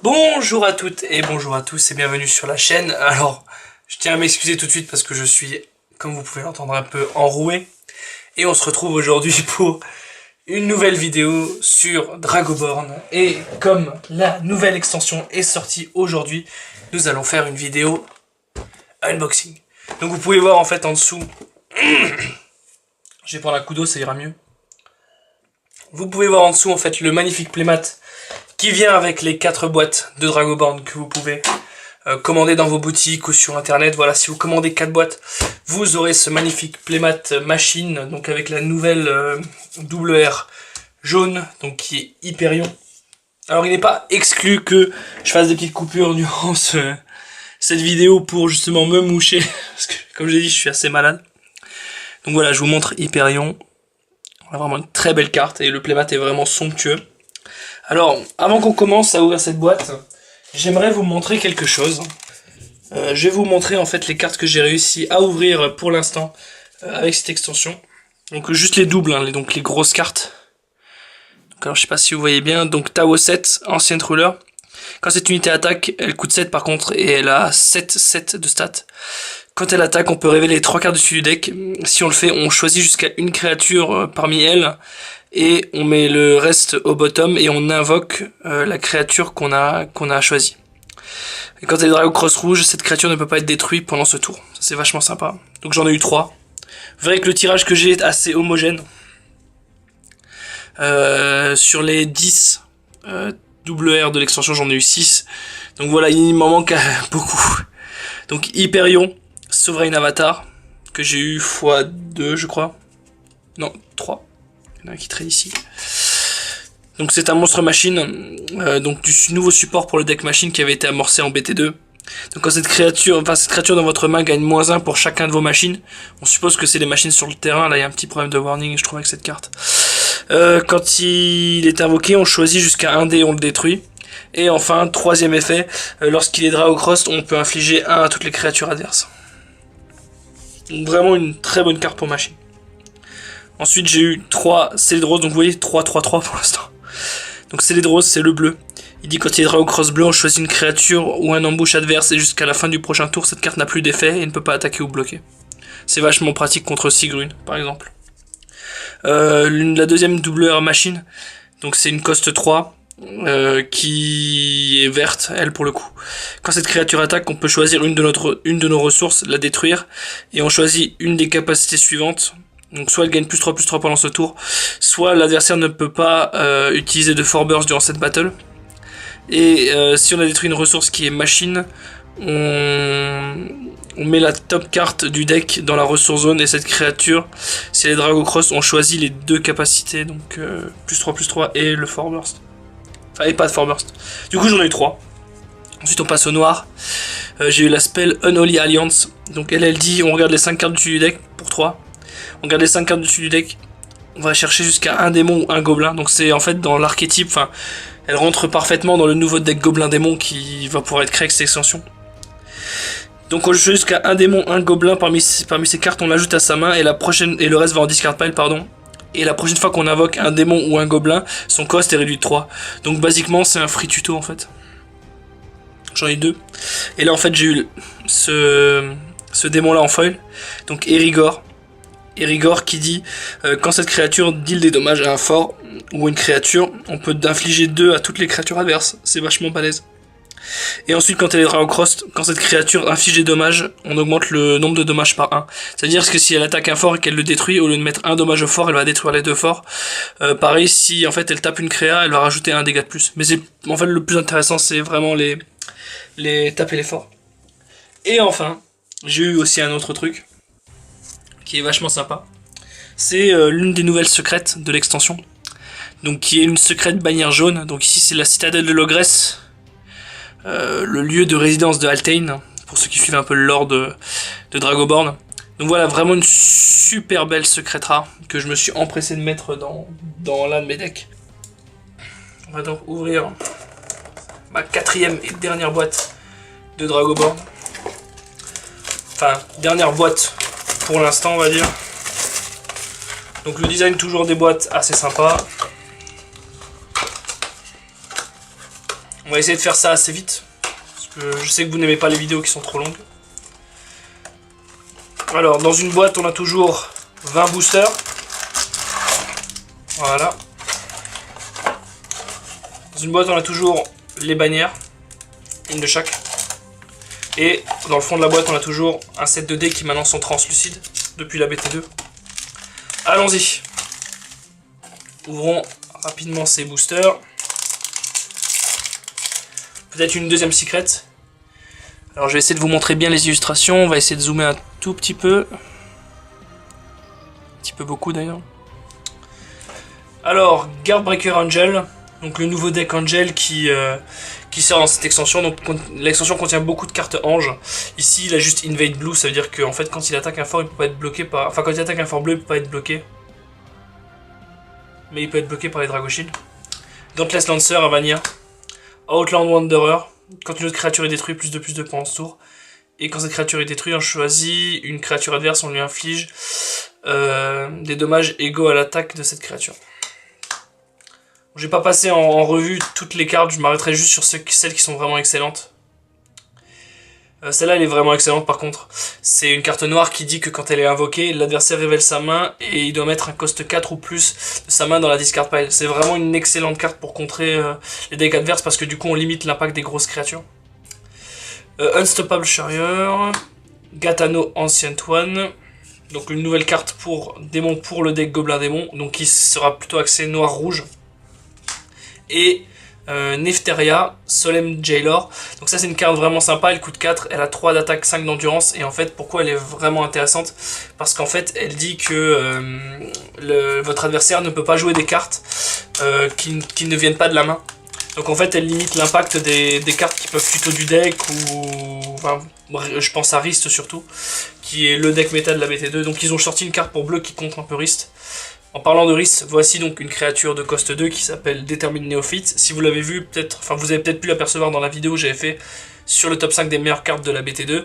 Bonjour à toutes et bonjour à tous et bienvenue sur la chaîne. Alors, je tiens à m'excuser tout de suite parce que je suis, comme vous pouvez l'entendre, un peu enroué. Et on se retrouve aujourd'hui pour une nouvelle vidéo sur Dragoborn. Et comme la nouvelle extension est sortie aujourd'hui, nous allons faire une vidéo unboxing. Donc vous pouvez voir en fait en dessous, je vais prendre un coup d'eau, ça ira mieux. Vous pouvez voir en dessous en fait le magnifique playmat qui vient avec les 4 boîtes de Dragoborn que vous pouvez commander dans vos boutiques ou sur internet. Voilà, si vous commandez 4 boîtes, vous aurez ce magnifique playmat machine, donc avec la nouvelle double R jaune, donc qui est Hyperion. Alors il n'est pas exclu que je fasse des petites coupures durant cette vidéo pour justement me moucher, parce que comme je l'ai dit, je suis assez malade. Donc voilà, je vous montre Hyperion. On a vraiment une très belle carte et le playmat est vraiment somptueux. Alors, avant qu'on commence à ouvrir cette boîte, j'aimerais vous montrer quelque chose. Je vais vous montrer en fait les cartes que j'ai réussi à ouvrir pour l'instant avec cette extension. Donc juste les doubles, hein, donc les grosses cartes. Donc, alors je sais pas si vous voyez bien, donc Tao 7, ancienne ruler. Quand cette unité attaque, elle coûte 7 par contre et elle a 7 de stats. Quand elle attaque, on peut révéler les 3 cartes dessus du deck. Si on le fait, on choisit jusqu'à une créature parmi elles. Et on met le reste au bottom et on invoque la créature qu'on a choisie. Et quand elle est Drago Cross rouge, cette créature ne peut pas être détruite pendant ce tour. Ça c'est vachement sympa. Donc j'en ai eu 3. Vous verrez que le tirage que j'ai est assez homogène. Sur les 10 double R de l'extension, j'en ai eu 6. Donc voilà, il m'en manque beaucoup. Donc Hyperion, Sovereign Avatar, que j'ai eu x2 je crois. Non, 3. Il y en a un qui traîne ici. Donc c'est un monstre machine, donc du nouveau support pour le deck machine qui avait été amorcé en BT2. Donc quand cette créature dans votre main gagne -1 pour chacun de vos machines, on suppose que c'est les machines sur le terrain. Là il y a un petit problème de warning je trouve avec cette carte. Quand il est invoqué, on choisit jusqu'à 1 dé, on le détruit. Et enfin, troisième effet, lorsqu'il est Drago Cross, on peut infliger 1 à toutes les créatures adverses. Donc vraiment une très bonne carte pour machine. Ensuite, j'ai eu 3 Céledros, donc vous voyez 3-3-3 pour l'instant. Donc Céledros, c'est le bleu. Il dit quand il est Drago Cross bleu, on choisit une créature ou un ambush adverse et jusqu'à la fin du prochain tour, cette carte n'a plus d'effet et ne peut pas attaquer ou bloquer. C'est vachement pratique contre Sigrun, par exemple. La deuxième doubleur machine, donc c'est une cost 3 qui est verte, elle pour le coup. Quand cette créature attaque, on peut choisir une de nos ressources, la détruire, et on choisit une des capacités suivantes. Donc soit elle gagne +3/+3 pendant ce tour, soit l'adversaire ne peut pas utiliser de Forburst durant cette battle. Et si on a détruit une ressource qui est machine, on met la top carte du deck dans la ressource zone et cette créature, si elle est Drago Cross, on choisit les 2 capacités, donc +3/+3 et le Forburst. Enfin, et pas de Forburst. Du coup j'en ai eu 3. Ensuite on passe au noir. J'ai eu la spell Unholy Alliance. Donc elle dit on regarde les 5 cartes dessus du deck pour 3. On regarde les 5 cartes dessus du deck. On va chercher jusqu'à un démon ou un gobelin. Donc c'est en fait dans l'archétype, enfin, elle rentre parfaitement dans le nouveau deck gobelin démon qui va pouvoir être créé avec cette extension. Donc on joue jusqu'à un démon, un gobelin parmi ces cartes, on l'ajoute à sa main et le reste va en discard pile, pardon. Et la prochaine fois qu'on invoque un démon ou un gobelin, son cost est réduit de 3. Donc basiquement c'est un free tuto en fait. J'en ai 2. Et là en fait j'ai eu ce démon là en foil. Donc Erigor. Erigor qui dit quand cette créature deal des dommages à un fort ou une créature, on peut infliger 2 à toutes les créatures adverses. C'est vachement balèze. Et ensuite quand elle est Drago Cross, quand cette créature inflige des dommages, on augmente le nombre de dommages par 1. C'est-à-dire que si elle attaque un fort et qu'elle le détruit, au lieu de mettre un dommage au fort, elle va détruire les 2 forts. Pareil, si en fait elle tape une créa, elle va rajouter un dégât de plus. Mais c'est en fait le plus intéressant, c'est vraiment les taper les forts. Et enfin, j'ai eu aussi un autre truc qui est vachement sympa. C'est l'une des nouvelles secrètes de l'extension. Donc qui est une secrète bannière jaune. Donc ici c'est la citadelle de l'ogresse. Le lieu de résidence de Altaïn, pour ceux qui suivent un peu le lore de Dragoborn. Donc voilà, vraiment une super belle secrète rare que je me suis empressé de mettre dans l'un de mes decks. On va donc ouvrir ma 4e et dernière boîte de Dragoborn. Enfin, dernière boîte pour l'instant, on va dire. Donc le design toujours des boîtes assez sympa. On va essayer de faire ça assez vite. Parce que je sais que vous n'aimez pas les vidéos qui sont trop longues. Alors, dans une boîte, on a toujours 20 boosters. Voilà. Dans une boîte, on a toujours les bannières. Une de chaque. Et dans le fond de la boîte, on a toujours un set de dés qui maintenant sont translucides depuis la BT2. Allons-y. Ouvrons rapidement ces boosters. Peut-être une deuxième secret. Alors je vais essayer de vous montrer bien les illustrations. On va essayer de zoomer un tout petit peu. Un petit peu beaucoup d'ailleurs. Alors, Guardbreaker Angel. Donc le nouveau deck Angel qui sort dans cette extension. Donc l'extension contient beaucoup de cartes anges. Ici il a juste Invade Blue, ça veut dire que en fait quand il attaque un fort il peut pas être bloqué par. Enfin quand il attaque un fort bleu il peut pas être bloqué. Mais il peut être bloqué par les Dragoshield. Dauntless Lancer à Vanilla. Outland Wanderer. Quand une autre créature est détruite, plus de points en ce tour. Et quand cette créature est détruite, on choisit une créature adverse, on lui inflige des dommages égaux à l'attaque de cette créature. Je vais pas passer en revue toutes les cartes, je m'arrêterai juste sur celles qui sont vraiment excellentes. Celle-là, elle est vraiment excellente par contre. C'est une carte noire qui dit que quand elle est invoquée, l'adversaire révèle sa main et il doit mettre un cost 4 ou plus de sa main dans la discard pile. C'est vraiment une excellente carte pour contrer les decks adverses parce que du coup on limite l'impact des grosses créatures. Unstoppable Charrier, Gatano Ancient One, donc une nouvelle carte pour démon pour le deck Gobelin Démon, donc qui sera plutôt axé noir-rouge. Et Nefteria, Solemn Jailor. Donc ça c'est une carte vraiment sympa, elle coûte 4, elle a 3 d'attaque, 5 d'endurance. Et en fait pourquoi elle est vraiment intéressante? Parce qu'en fait elle dit que votre adversaire ne peut pas jouer des cartes qui ne viennent pas de la main. Donc en fait elle limite l'impact des cartes qui peuvent tuto du deck ou... Enfin, je pense à Rist surtout, qui est le deck méta de la BT2. Donc ils ont sorti une carte pour bleu qui contre un peu Rist. En parlant de Rist, voici donc une créature de cost 2 qui s'appelle Determined Neophyte. Si vous l'avez vu, peut-être, enfin vous avez peut-être pu l'apercevoir dans la vidéo que j'avais fait sur le top 5 des meilleures cartes de la BT2.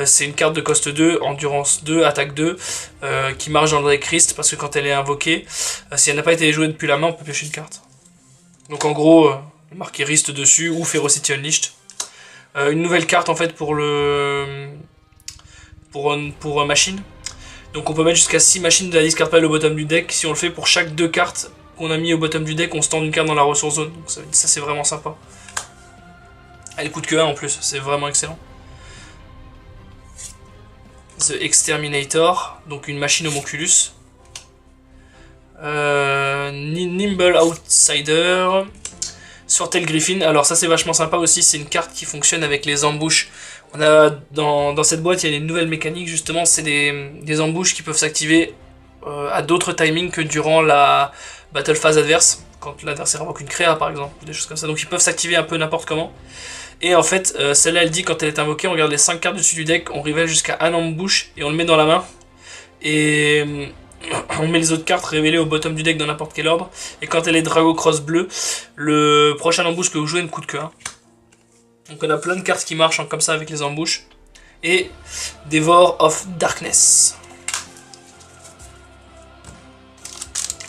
C'est une carte de cost 2, endurance 2, attaque 2, qui marche dans le deck Rist parce que quand elle est invoquée, si elle n'a pas été jouée depuis la main, on peut piocher une carte. Donc en gros, marqué Rist dessus ou Ferocity Unleashed. Une nouvelle carte en fait pour machine. Donc on peut mettre jusqu'à 6 machines de la discard pile au bottom du deck. Si on le fait pour chaque 2 cartes qu'on a mis au bottom du deck, on stand une carte dans la ressource zone. Donc ça c'est vraiment sympa. Elle coûte que 1 en plus, c'est vraiment excellent. The Exterminator, donc une machine homunculus. Nimble Outsider. Sortel Griffin, alors ça c'est vachement sympa aussi, c'est une carte qui fonctionne avec les embouches. On a dans cette boîte, il y a une nouvelle mécanique justement, c'est des embouches qui peuvent s'activer à d'autres timings que durant la battle phase adverse, quand l'adversaire invoque une créa par exemple, ou des choses comme ça. Donc ils peuvent s'activer un peu n'importe comment. Et en fait, celle-là elle dit quand elle est invoquée, on regarde les 5 cartes dessus du deck, on révèle jusqu'à un embouche et on le met dans la main. Et on met les autres cartes révélées au bottom du deck dans n'importe quel ordre. Et quand elle est Drago Cross bleu, le prochain embouche que vous jouez ne coûte que 1. Donc on a plein de cartes qui marchent comme ça avec les embouches. Et Devour of Darkness.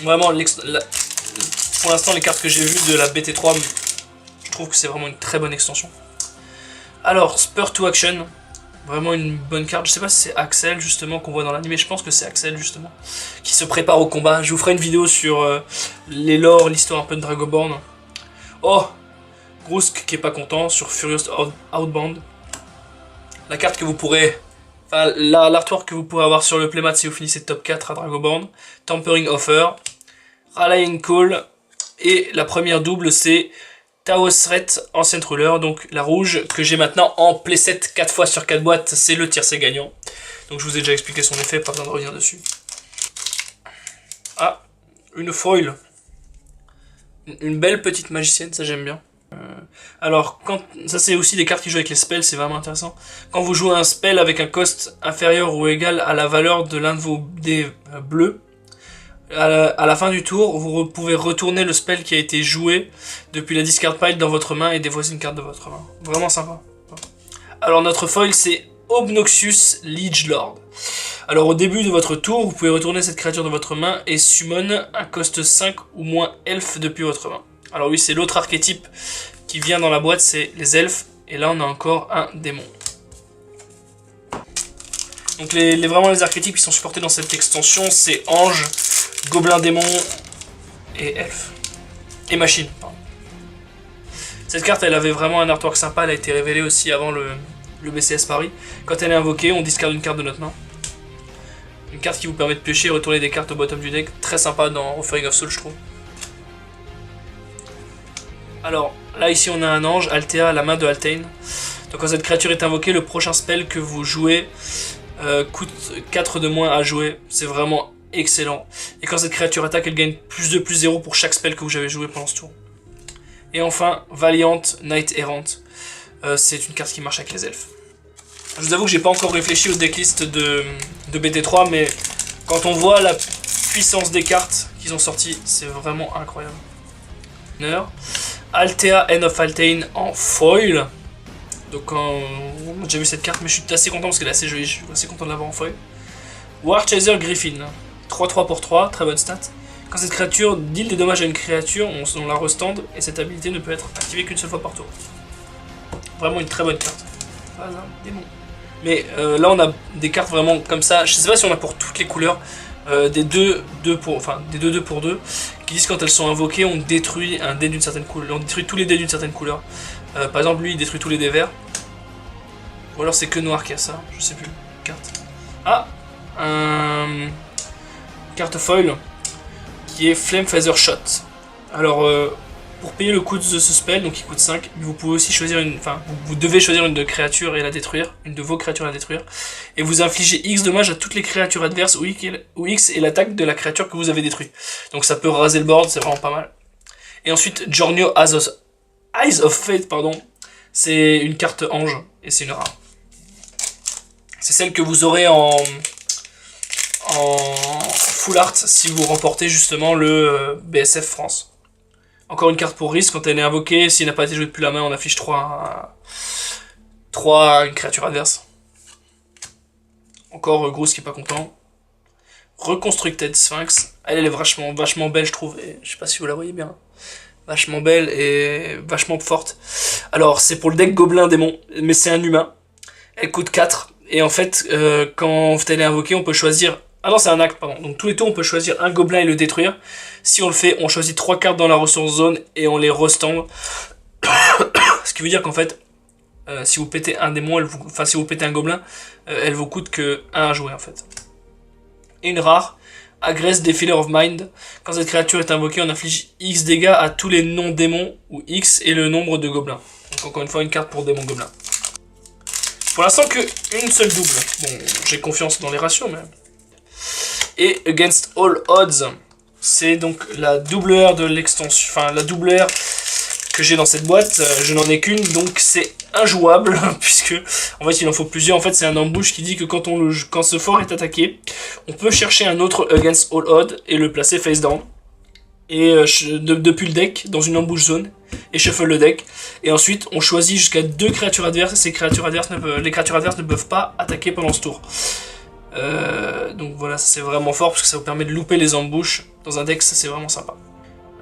Vraiment, pour l'instant, les cartes que j'ai vues de la BT3, je trouve que c'est vraiment une très bonne extension. Alors, Spur to Action. Vraiment une bonne carte. Je sais pas si c'est Axel justement qu'on voit dans l'anime. Je pense que c'est Axel justement. Qui se prépare au combat. Je vous ferai une vidéo sur les lores, l'histoire un peu de Dragonborn. Oh, Grusk qui est pas content sur Furious Outbound. La carte que vous pourrez... Enfin, l'artwork que vous pourrez avoir sur le playmat si vous finissez top 4 à Dragonborn. Tampering Offer. Rallying Call. Et la première double c'est Taos Threat, Ancient Ruler. Donc la rouge que j'ai maintenant en playset 4 fois sur 4 boîtes. C'est le tiercé gagnant. Donc je vous ai déjà expliqué son effet, pas besoin de revenir dessus. Ah, une foil. Une belle petite magicienne, ça j'aime bien. Alors, ça c'est aussi des cartes qui jouent avec les spells, c'est vraiment intéressant. Quand vous jouez un spell avec un cost inférieur ou égal à la valeur de l'un de vos dés bleus, à la fin du tour, vous pouvez retourner le spell qui a été joué depuis la discard pile dans votre main et défausser une carte de votre main. Vraiment sympa. Alors notre foil c'est Obnoxious Liege Lord. Alors au début de votre tour, vous pouvez retourner cette créature de votre main et summon un cost 5 ou moins elfe depuis votre main. Alors oui, c'est l'autre archétype qui vient dans la boîte, c'est les elfes. Et là, on a encore un démon. Donc vraiment les archétypes qui sont supportés dans cette extension, c'est ange, gobelin démon et elfe. Et machine, pardon. Cette carte, elle avait vraiment un artwork sympa, elle a été révélée aussi avant le BCS Paris. Quand elle est invoquée, on discarde une carte de notre main. Une carte qui vous permet de piocher et retourner des cartes au bottom du deck. Très sympa dans Offering of Soul, je trouve. Alors, là ici on a un ange, Altea, la main de Altain. Donc quand cette créature est invoquée, le prochain spell que vous jouez coûte 4 de moins à jouer. C'est vraiment excellent. Et quand cette créature attaque, elle gagne +2/+0 pour chaque spell que vous avez joué pendant ce tour. Et enfin, Valiant, Knight Errant. C'est une carte qui marche avec les elfes. Je vous avoue que j'ai pas encore réfléchi au decklist de BT3, mais quand on voit la puissance des cartes qu'ils ont sorties, c'est vraiment incroyable. Altea, End of Altain en foil. Donc on a déjà vu cette carte, mais je suis assez content parce qu'elle est assez jolie, je suis assez content de l'avoir en foil. Warchaser Griffin, 3/3 pour 3, très bonne stat. Quand cette créature deal des dommages à une créature, on la restand et cette habilité ne peut être activée qu'une seule fois par tour. Vraiment une très bonne carte. Pas un démon. Mais là on a des cartes vraiment comme ça, je sais pas si on a pour toutes les couleurs, des 2/2 pour 2, qui disent quand elles sont invoquées, on détruit un dé d'une certaine couleur, on détruit tous les dés d'une certaine couleur. Par exemple lui il détruit tous les dés verts. Ou alors c'est que noir qui a ça, je sais plus. Carte. Ah, carte foil qui est Flame Feather Shot. Alors pour payer le coût de ce spell, donc il coûte 5, vous pouvez aussi choisir une. Enfin, vous devez choisir une de créatures et la détruire, une de vos créatures et la détruire. Et vous infligez X dommages à toutes les créatures adverses où X est l'attaque de la créature que vous avez détruite. Donc ça peut raser le board, c'est vraiment pas mal. Et ensuite, Giorno Eyes of Fate, pardon. C'est une carte ange et c'est une rare. C'est celle que vous aurez en full art si vous remportez justement le BSF France. Encore une carte pour risque, quand elle est invoquée, s'il n'a pas été joué depuis la main, on affiche 3 à une créature adverse. Encore Groose qui est pas content. Reconstructed Sphinx. Elle est vachement belle, je trouve. Et je sais pas si vous la voyez bien. Vachement belle et vachement forte. Alors, c'est pour le deck Gobelin Démon, mais c'est un humain. Elle coûte 4. Et en fait, quand elle est invoquée, on peut choisir... Ah non, c'est un acte, pardon. Donc tous les tours, on peut choisir un gobelin et le détruire. Si on le fait, on choisit 3 cartes dans la ressource zone et on les restand. Ce qui veut dire qu'en fait, si vous pétez un démon, si vous pétez un gobelin, elle vous coûte que 1 à jouer en fait. Et une rare, Aggress Defiler of Mind. Quand cette créature est invoquée, on inflige X dégâts à tous les non-démons, où X est le nombre de gobelins. Donc encore une fois, une carte pour démon gobelin. Pour l'instant, qu'une seule double. Bon, j'ai confiance dans les ratios, mais... Et Against All Odds, c'est donc la double R de l'extension, enfin la double R que j'ai dans cette boîte, je n'en ai qu'une, donc c'est injouable, puisque en fait il en faut plusieurs. En fait c'est un embouche qui dit que quand ce fort est attaqué, on peut chercher un autre Against All Odds et le placer face down, et depuis le deck, dans une embouche zone, et shuffle le deck, et ensuite on choisit jusqu'à 2 créatures adverses, et les créatures adverses ne peuvent pas attaquer pendant ce tour. Donc voilà, ça c'est vraiment fort parce que ça vous permet de louper les embouches dans un deck, ça c'est vraiment sympa.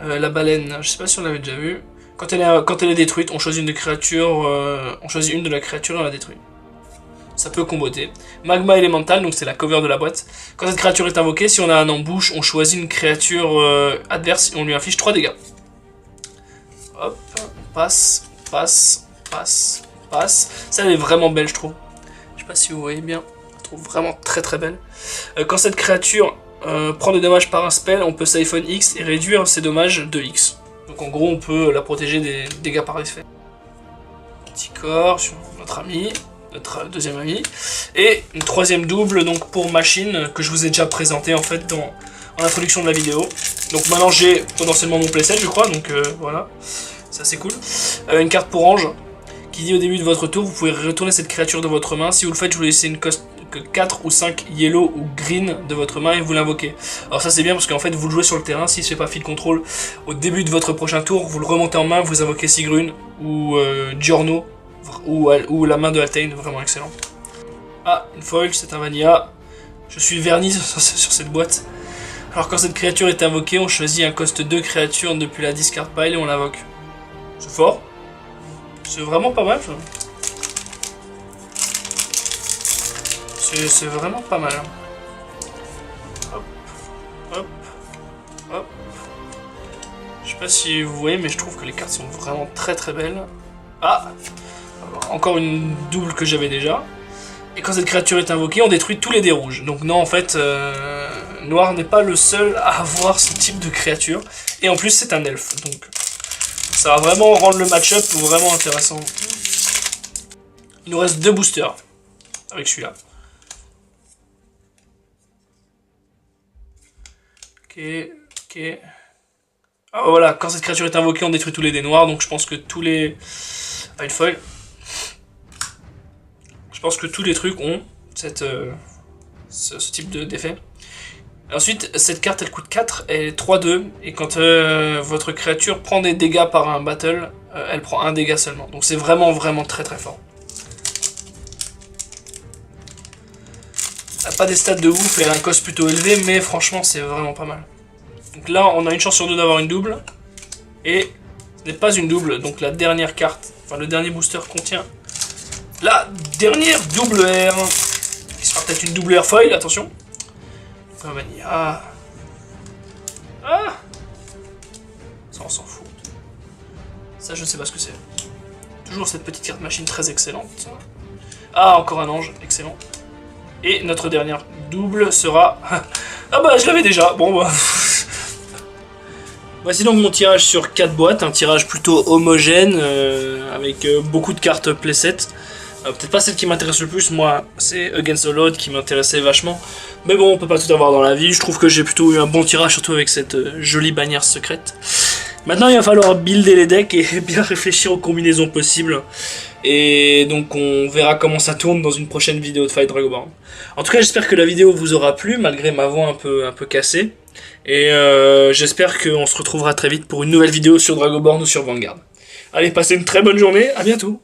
La baleine, je sais pas si on l'avait déjà vu. Quand elle est détruite, on choisit une de créature, on choisit une de la créature et on la détruit. Ça peut comboter. Magma Elemental, donc c'est la cover de la boîte. Quand cette créature est invoquée, si on a un embouche, on choisit une créature adverse et on lui inflige 3 dégâts. Hop, passe. Ça elle est vraiment belle, je trouve. Je sais pas si vous voyez bien. Vraiment très belle. Quand cette créature prend des dommages par un spell, on peut siphon X et réduire ses dommages de X. Donc en gros on peut la protéger des dégâts par effet. Petit corps sur notre ami, notre deuxième ami. Et une troisième double donc pour machine que je vous ai déjà présenté en fait en introduction de la vidéo. Donc maintenant j'ai potentiellement mon playset je crois, donc voilà, c'est assez cool. Une carte pour ange qui dit au début de votre tour, vous pouvez retourner cette créature de votre main. Si vous le faites, je vous laissez une coste que 4 ou 5 yellow ou green de votre main et vous l'invoquez. Alors ça c'est bien parce qu'en fait vous le jouez sur le terrain, s'il ne se fait pas field control au début de votre prochain tour, vous le remontez en main, vous invoquez Sigrun ou Giorno ou la main de Altain, vraiment excellent. Ah, une foil, c'est un vanilla. Je suis verni sur cette boîte. Alors quand cette créature est invoquée, on choisit un cost 2 créature depuis la discard pile et on l'invoque. C'est fort. C'est vraiment pas mal ça. C'est vraiment pas mal. Hop, hop, hop. Je sais pas si vous voyez, mais je trouve que les cartes sont vraiment très très belles. Ah, encore une double que j'avais déjà. Et quand cette créature est invoquée, on détruit tous les dés rouges. Donc non, en fait, Noir n'est pas le seul à avoir ce type de créature. Et en plus, c'est un elfe. Donc ça va vraiment rendre le match-up vraiment intéressant. Il nous reste 2 boosters avec celui-là. Ok, ok. Ah voilà, quand cette créature est invoquée, on détruit tous les dés noirs. Donc je pense que tous les... Ah, une foil. Je pense que tous les trucs ont ce type d'effet. Ensuite, cette carte elle coûte 4, elle est 3-2, et quand votre créature prend des dégâts par un battle, elle prend un dégât seulement. Donc c'est vraiment vraiment très très fort. Elle n'a pas des stats de ouf, elle a un cost plutôt élevé, mais franchement c'est vraiment pas mal. Donc là on a une chance sur 2 d'avoir une double, et ce n'est pas une double, donc la dernière carte, enfin le dernier booster contient la dernière double R, qui sera peut-être une double R foil, attention. Ah. Ah. Ça on s'en fout. Ça je ne sais pas ce que c'est. Toujours cette petite carte machine très excellente. Ah, encore un ange, excellent. Et notre dernière double sera... Ah bah je l'avais déjà, bon bah... Voici donc mon tirage sur 4 boîtes, un tirage plutôt homogène, avec beaucoup de cartes playset. Peut-être pas celle qui m'intéresse le plus, moi c'est Against the Load qui m'intéressait vachement. Mais bon, on peut pas tout avoir dans la vie, je trouve que j'ai plutôt eu un bon tirage, surtout avec cette jolie bannière secrète. Maintenant il va falloir builder les decks et bien réfléchir aux combinaisons possibles. Et donc on verra comment ça tourne dans une prochaine vidéo de Fight Dragonborn. En tout cas j'espère que la vidéo vous aura plu, malgré ma voix un peu cassée. Et j'espère qu'on se retrouvera très vite pour une nouvelle vidéo sur Dragonborn ou sur Vanguard. Allez, passez une très bonne journée, à bientôt.